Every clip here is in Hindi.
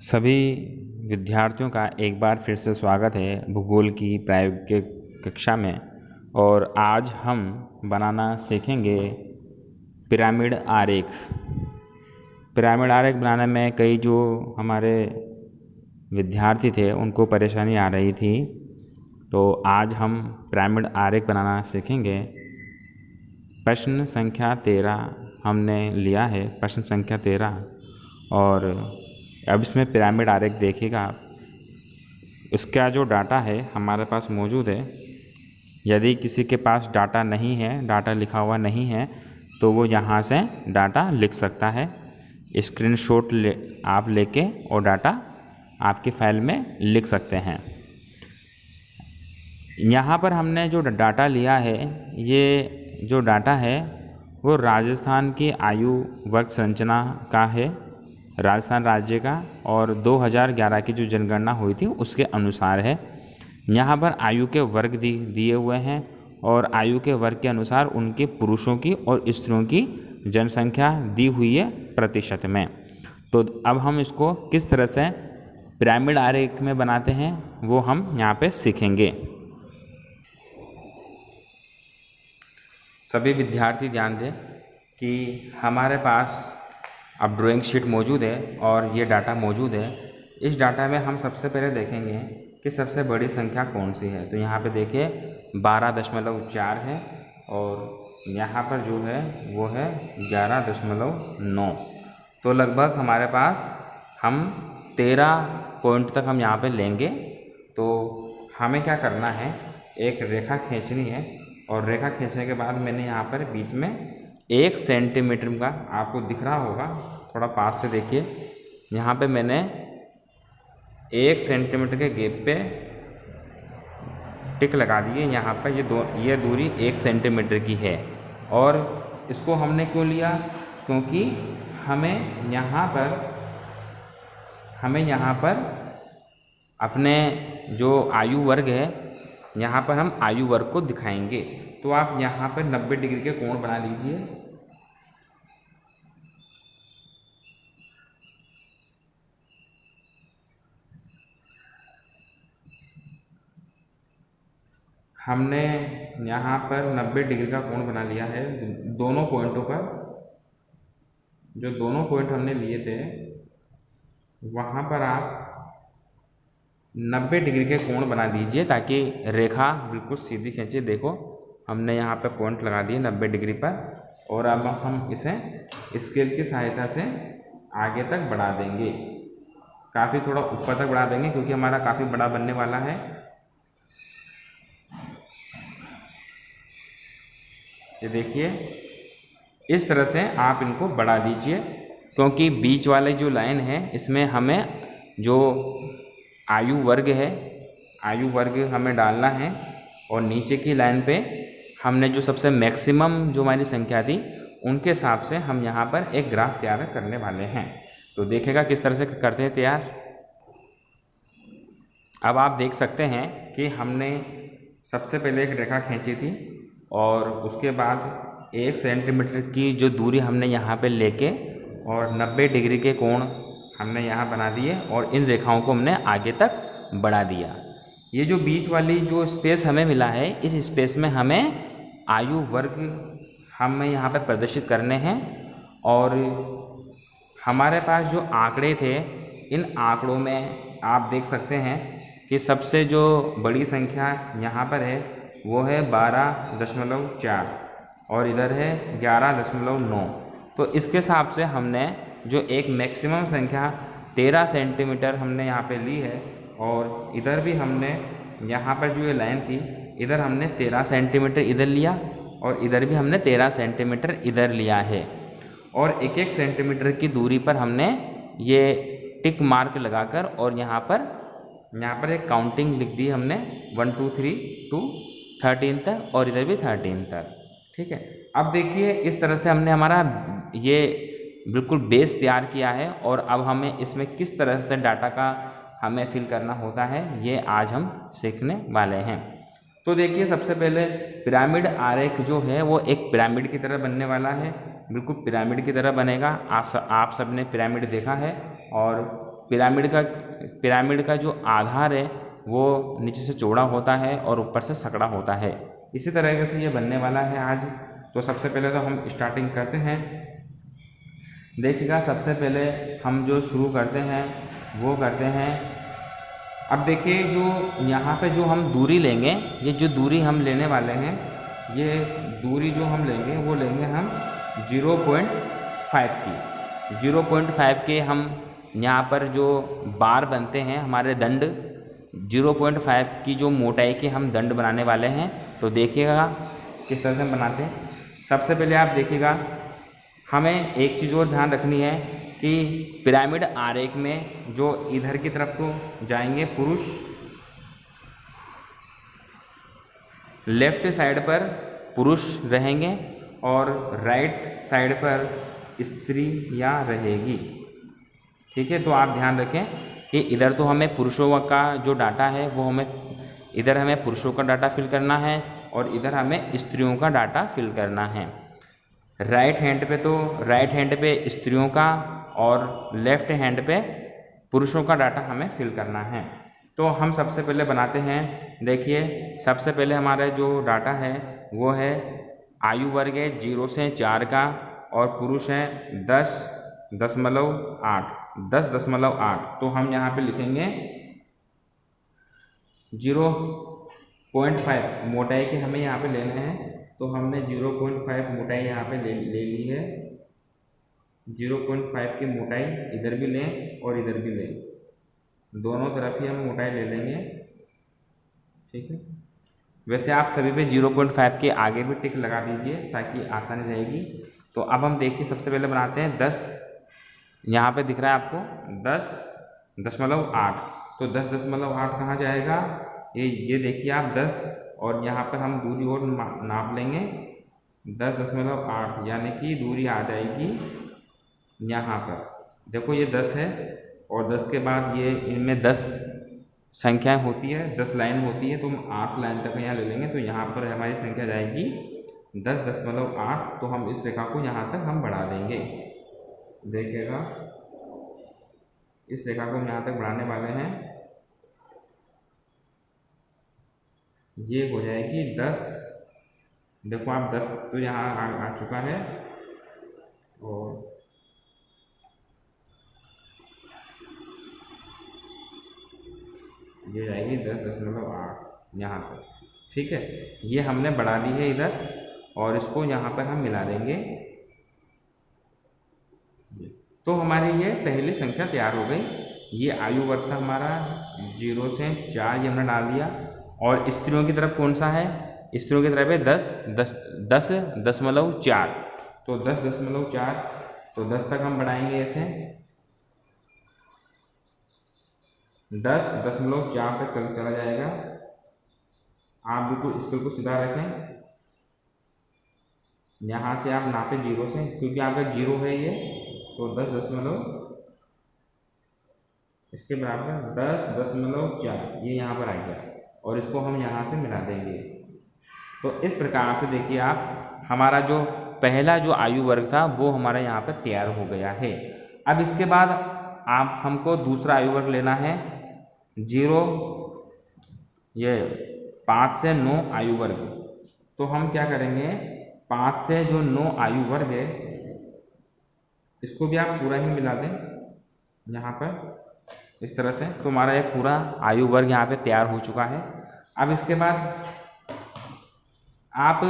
सभी विद्यार्थियों का एक बार फिर से स्वागत है भूगोल की प्रायोगिक कक्षा में। और आज हम बनाना सीखेंगे पिरामिड आरेख। पिरामिड आरेख बनाने में कई जो हमारे विद्यार्थी थे उनको परेशानी आ रही थी, तो आज हम पिरामिड आरेख बनाना सीखेंगे। प्रश्न संख्या 13 हमने लिया है, प्रश्न संख्या 13। और अब इसमें पिरामिड आरेख देखिएगा, उसका जो डाटा है हमारे पास मौजूद है। यदि किसी के पास डाटा नहीं है, डाटा लिखा हुआ नहीं है, तो वो यहाँ से डाटा लिख सकता है। स्क्रीनशॉट आप लेके और डाटा आपकी फाइल में लिख सकते हैं। यहाँ पर हमने जो डाटा लिया है, ये जो डाटा है वो राजस्थान की आयु वर्ग संरचना का है, राजस्थान राज्य का, और 2011 की जो जनगणना हुई थी उसके अनुसार है। यहाँ पर आयु के वर्ग दिए हुए हैं और आयु के वर्ग के अनुसार उनके पुरुषों की और स्त्रियों की जनसंख्या दी हुई है प्रतिशत में। तो अब हम इसको किस तरह से पिरामिड आरेख में बनाते हैं वो हम यहाँ पे सीखेंगे। सभी विद्यार्थी ध्यान दें कि हमारे पास अब ड्राइंग शीट मौजूद है और ये डाटा मौजूद है। इस डाटा में हम सबसे पहले देखेंगे कि सबसे बड़ी संख्या कौन सी है। तो यहाँ पे देखिए 12.4 है और यहाँ पर जो है वो है 11.9। तो लगभग हमारे पास हम 13 पॉइंट तक हम यहाँ पे लेंगे। तो हमें क्या करना है, एक रेखा खींचनी है और रेखा खींचने के बाद मैंने यहाँ पर बीच में 1 सेंटीमीटर का, आपको दिख रहा होगा, थोड़ा पास से देखिए, यहाँ पे मैंने 1 सेंटीमीटर के गैप पे टिक लगा दिए। यहाँ पर ये दूरी 1 सेंटीमीटर की है। और इसको हमने क्यों लिया, क्योंकि हमें यहाँ पर अपने जो आयु वर्ग है, यहाँ पर हम आयु वर्ग को दिखाएंगे। तो आप यहाँ पर 90 डिग्री के कोण बना लीजिए। हमने यहाँ पर 90 डिग्री का कोण बना लिया है दोनों पॉइंटों पर। जो दोनों पॉइंट हमने लिए थे वहाँ पर आप 90 डिग्री के कोण बना दीजिए ताकि रेखा बिल्कुल सीधी खींचे। देखो हमने यहाँ पे पॉइंट लगा दिए 90 डिग्री पर, और अब हम इसे स्केल की सहायता से आगे तक बढ़ा देंगे, काफ़ी थोड़ा ऊपर तक बढ़ा देंगे क्योंकि हमारा काफ़ी बड़ा बनने वाला है। ये देखिए इस तरह से आप इनको बढ़ा दीजिए, क्योंकि बीच वाले जो लाइन है इसमें हमें जो आयु वर्ग है, आयु वर्ग हमें डालना है। और नीचे की लाइन पे हमने जो सबसे मैक्सिमम जो हमारी संख्या थी उनके हिसाब से हम यहाँ पर एक ग्राफ तैयार करने वाले हैं। तो देखेगा किस तरह से करते हैं तैयार। अब आप देख सकते हैं कि हमने सबसे पहले एक रेखा खींची थी और उसके बाद 1 सेंटीमीटर की जो दूरी हमने यहाँ पे लेके और 90 डिग्री के कोण हमने यहाँ बना दिए और इन रेखाओं को हमने आगे तक बढ़ा दिया। ये जो बीच वाली जो स्पेस हमें मिला है, इस स्पेस में हमें आयु वर्ग हमें यहाँ पर प्रदर्शित करने हैं। और हमारे पास जो आंकड़े थे, इन आंकड़ों में आप देख सकते हैं कि सबसे जो बड़ी संख्या यहाँ पर है वो है 12.4 और इधर है 11.9। तो इसके हिसाब से हमने जो एक मैक्सिमम संख्या 13 सेंटीमीटर हमने यहाँ पे ली है, और इधर भी हमने यहाँ पर जो ये लाइन थी इधर हमने 13 सेंटीमीटर इधर लिया और इधर भी हमने 13 सेंटीमीटर इधर लिया है। और 1-1 सेंटीमीटर की दूरी पर हमने ये टिक मार्क लगाकर और यहाँ पर एक काउंटिंग लिख दी हमने 1 2 3 टू 13 तक, और इधर भी 13 तक। ठीक है, अब देखिए इस तरह से हमने हमारा ये बिल्कुल बेस तैयार किया है। और अब हमें इसमें किस तरह से डाटा का हमें फिल करना होता है ये आज हम सीखने वाले हैं। तो देखिए सबसे पहले पिरामिड आरेख जो है वो एक पिरामिड की तरह बनने वाला है, बिल्कुल पिरामिड की तरह बनेगा। आप सब ने पिरामिड देखा है और पिरामिड का जो आधार है वो नीचे से चौड़ा होता है और ऊपर से सकड़ा होता है। इसी तरीके से ये बनने वाला है आज। तो सबसे पहले तो हम स्टार्टिंग करते हैं। देखिएगा, सबसे पहले हम जो शुरू करते हैं वो करते हैं। अब देखिए, जो यहाँ पे जो हम दूरी लेंगे, ये जो दूरी हम लेने वाले हैं, ये दूरी जो हम लेंगे वो लेंगे हम 0.5 की। 0.5 के हम यहाँ पर जो बार बनते हैं हमारे दंड, 0.5 की जो मोटाई के हम दंड बनाने वाले हैं। तो देखिएगा किस तरह से हम बनाते हैं। सबसे पहले आप देखिएगा, हमें एक चीज़ और ध्यान रखनी है कि पिरामिड आरेख में जो इधर की तरफ को जाएंगे पुरुष, लेफ्ट साइड पर पुरुष रहेंगे और राइट साइड पर स्त्रियाँ रहेगी। ठीक है, तो आप ध्यान रखें कि इधर तो हमें पुरुषों का जो डाटा है वो इधर हमें पुरुषों का डाटा फिल करना है और इधर हमें स्त्रियों का डाटा फिल करना है। राइट हैंड पे स्त्रियों का और लेफ्ट हैंड पे पुरुषों का डाटा हमें फिल करना है। तो हम सबसे पहले बनाते हैं। देखिए, सबसे पहले हमारा जो डाटा है वो है आयु वर्ग है 0 से 4 का और पुरुष है 10.8। तो हम यहाँ पे लिखेंगे 0.5 मोटाई के हमें यहाँ पे लेने हैं। तो हमने 0.5 मोटाई यहाँ पे ले ली है। 0.5 की मोटाई इधर भी लें और इधर भी लें, दोनों तरफ ही हम मोटाई ले लेंगे। ठीक है, वैसे आप सभी पे 0.5 के आगे भी टिक लगा दीजिए ताकि आसानी रहेगी। तो अब हम देखिए, सबसे पहले बनाते हैं 10, यहाँ पे दिख रहा है आपको 10.8। तो 10.8 कहाँ जाएगा? ये देखिए आप 10, और यहाँ पर हम दूरी और नाप लेंगे 10.8, यानी कि दूरी आ जाएगी यहाँ पर। देखो ये 10 है और 10 के बाद ये इनमें 10 संख्याएं होती है, 10 लाइन होती है, तो हम 8 लाइन तक यहाँ ले लेंगे। तो यहाँ पर हमारी संख्या जाएगी 10.8। तो हम इस रेखा को यहाँ तक हम बढ़ा देंगे। देखिएगा, इस रेखा को हम यहाँ तक बढ़ाने वाले हैं। ये हो जाएगी 10। देखो आप 10 तो यहाँ आ चुका है और ये जाएगी 10.8 यहाँ पर। ठीक है, ये हमने बढ़ा दी है इधर और इसको यहाँ पर हम मिला देंगे। तो हमारी ये पहली संख्या तैयार हो गई। ये आयु वर्ग था हमारा 0 से 4, ये हमने डाल दिया। और स्त्रियों की तरफ कौन सा है? स्त्रियों की तरफ है 10.4। तो 10.4, तो 10 तक हम बढ़ाएंगे ऐसे 10.4 तक चला जाएगा। आप बिल्कुल स्केल को सीधा रखें, यहाँ से आप नापे 0 से, क्योंकि आपका 0 है ये। तो 10 इसके बराबर 10.4 ये यहाँ पर आ गया और इसको हम यहाँ से मिला देंगे। तो इस प्रकार से देखिए आप, हमारा जो पहला जो आयु वर्ग था वो हमारा यहाँ पर तैयार हो गया है। अब इसके बाद आप हमको दूसरा आयु वर्ग लेना है 5 से 9 आयु वर्ग। तो हम क्या करेंगे, 5 से जो 9 आयु वर्ग है इसको भी आप पूरा ही मिला दें यहाँ पर इस तरह से। तो हमारा एक पूरा आयु वर्ग यहाँ पे तैयार हो चुका है। अब इसके बाद आप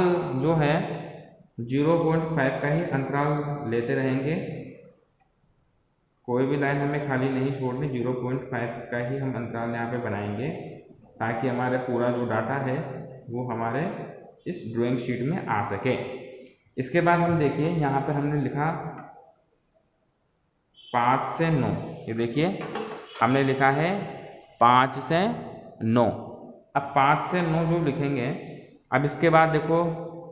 जो है 0.5 का ही अंतराल लेते रहेंगे, कोई भी लाइन हमें खाली नहीं छोड़नी। 0.5 का ही हम अंतराल यहाँ पे बनाएंगे ताकि हमारे पूरा जो डाटा है वो हमारे इस ड्राइंग शीट में आ सके। इसके बाद हम देखिए, यहाँ पर हमने लिखा 5 से 9। ये देखिए हमने लिखा है 5 से 9। अब 5 से 9 जो लिखेंगे, अब इसके बाद देखो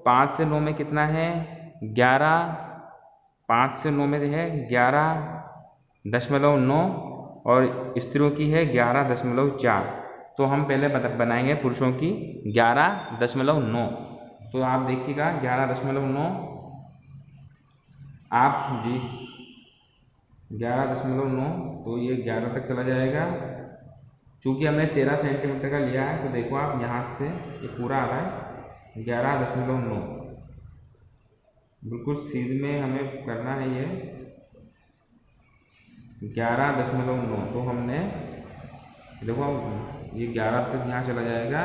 5 से 9 में कितना है 11। 5 से 9 में है 11.9 और स्त्रियों की है 11.4। तो हम पहले बनाएंगे पुरुषों की 11.9। तो आप देखिएगा 11.9 आप जी 11.9, तो ये 11 तक चला जाएगा। चूँकि हमने 13 सेंटीमीटर का लिया है, तो देखो आप यहाँ से ये पूरा आ रहा है 11.9, बिल्कुल सीध में हमें करना है ये 11.9। तो हमने देखो ये 11 तक यहाँ चला जाएगा।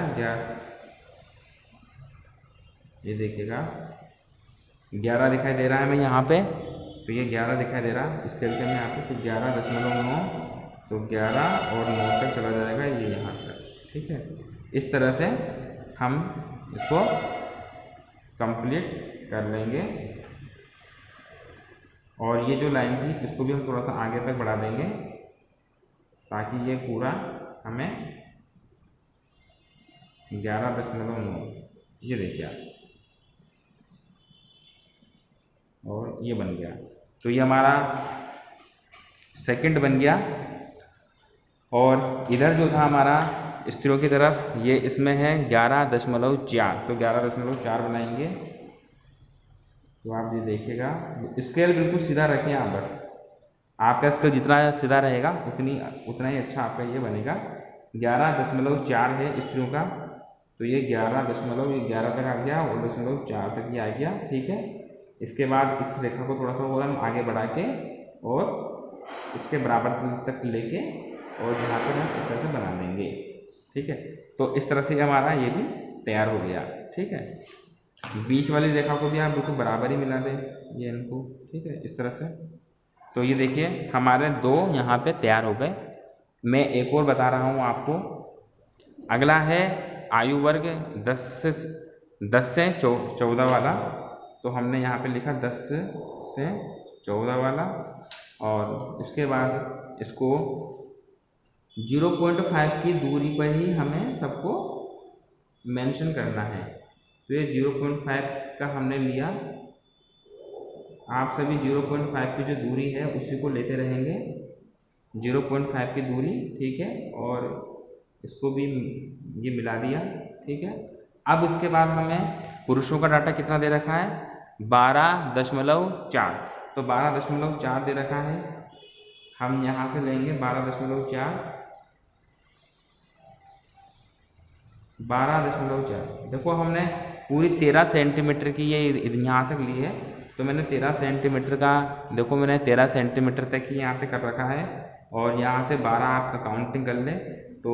ये देखिएगा 11 दिखाई दे रहा है हमें यहाँ पे, तो ये 11 दिखाई दे रहा है स्केल के में यहाँ पे, तो 11.9, तो 11 और 9 तक चला जाएगा ये यहाँ तक। ठीक है, इस तरह से हम इसको कंप्लीट कर लेंगे। और ये जो लाइन थी इसको भी हम थोड़ा सा आगे तक बढ़ा देंगे ताकि ये पूरा हमें 11.9, ये देखिए आप, और ये बन गया। तो ये हमारा सेकंड बन गया। और इधर जो था हमारा स्त्रियों की तरफ, ये इसमें है 11.4, तो 11.4 बनाएंगे। तो आप ये देखिएगा, स्केल बिल्कुल सीधा रखें आप, बस आपका स्केल जितना सीधा रहेगा उतना ही अच्छा आपका ये बनेगा। 11.4 है स्त्रियों का, तो ये 11 तक आ गया और 4 तक ये आ गया। ठीक है, इसके बाद इस रेखा को थोड़ा सा और हम आगे बढ़ा के और इसके बराबर तक लेके और यहाँ पर हम इस तरह से बना लेंगे। ठीक है, तो इस तरह से हमारा ये भी तैयार हो गया। ठीक है, बीच वाली रेखा को भी आप बिल्कुल बराबर ही मिला दें ये इनको। ठीक है, इस तरह से। तो ये देखिए हमारे 2 यहाँ पे तैयार हो गए। मैं एक और बता रहा हूँ आपको। अगला है आयु वर्ग 10 से 14 वाला। तो हमने यहाँ पे लिखा 10 से 14 वाला, और उसके बाद इसको 0.5 की दूरी पर ही हमें सबको मेंशन करना है। तो ये 0.5 का हमने लिया। आप सभी 0.5 की जो दूरी है उसी को लेते रहेंगे, 0.5 की दूरी। ठीक है, और इसको भी ये मिला दिया। ठीक है, अब इसके बाद हमें पुरुषों का डाटा कितना दे रखा है, 12.4। तो 12.4 दे रखा है, हम यहाँ से लेंगे 12.4। देखो हमने पूरी 13 सेंटीमीटर की ये यहाँ तक ली है, तो मैंने 13 सेंटीमीटर का, देखो मैंने 13 सेंटीमीटर तक ही यहाँ पे कर रखा है। और यहाँ से 12 आप काउंटिंग कर लें, तो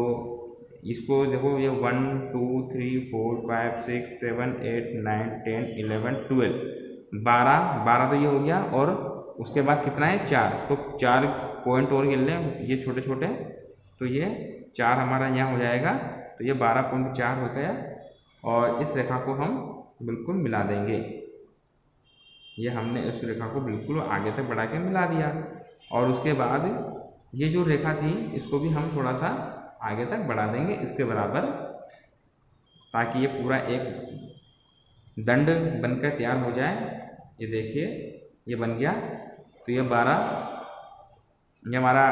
इसको देखो ये 1 2 3 4 5 6 7 8 9 10 11 12, 12 तो ये हो गया। और उसके बाद कितना है, 4, तो 4 पॉइंट और गिन लें ये छोटे छोटे, तो ये 4 हमारा यहाँ हो जाएगा। तो ये 12.4 हो गया। और इस रेखा को हम बिल्कुल मिला देंगे। ये हमने इस रेखा को बिल्कुल आगे तक बढ़ा के मिला दिया। और उसके बाद ये जो रेखा थी इसको भी हम थोड़ा सा आगे तक बढ़ा देंगे इसके बराबर, ताकि ये पूरा एक दंड बनकर तैयार हो जाए। ये देखिए ये बन गया। तो ये 12, ये हमारा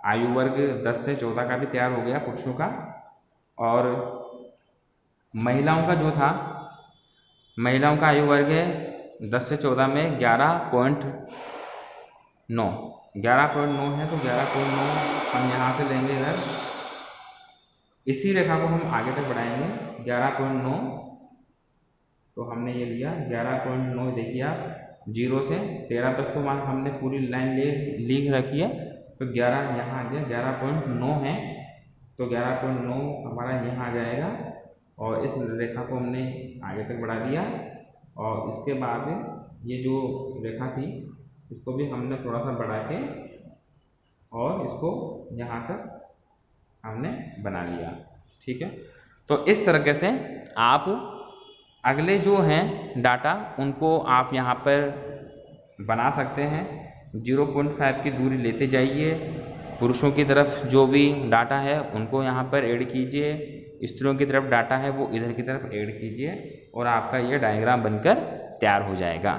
आयु वर्ग 10 से 14 का भी तैयार हो गया पुरुषों का। और महिलाओं का जो था, महिलाओं का आयु वर्ग है 10 से 14 में 11.9 है। तो 11.9 हम यहाँ से लेंगे इधर, इसी रेखा को हम आगे तक बढ़ाएंगे 11.9। तो हमने ये लिया 11.9। देखिए आप 0 से 13 तक तो वहाँ हमने पूरी लाइन लिख रखी है। तो 11 यहाँ आ गया, 11.9 है, तो 11.9 हमारा यहाँ आ जाएगा। और इस रेखा को हमने आगे तक बढ़ा दिया। और इसके बाद ये जो रेखा थी इसको भी हमने थोड़ा सा बढ़ा के और इसको यहाँ तक हमने बना लिया। ठीक है, तो इस तरीके से आप अगले जो हैं डाटा उनको आप यहाँ पर बना सकते हैं। 0.5 की दूरी लेते जाइए। पुरुषों की तरफ जो भी डाटा है उनको यहाँ पर ऐड कीजिए, स्त्रियों की तरफ डाटा है वो इधर की तरफ ऐड कीजिए, और आपका ये डायग्राम बनकर तैयार हो जाएगा।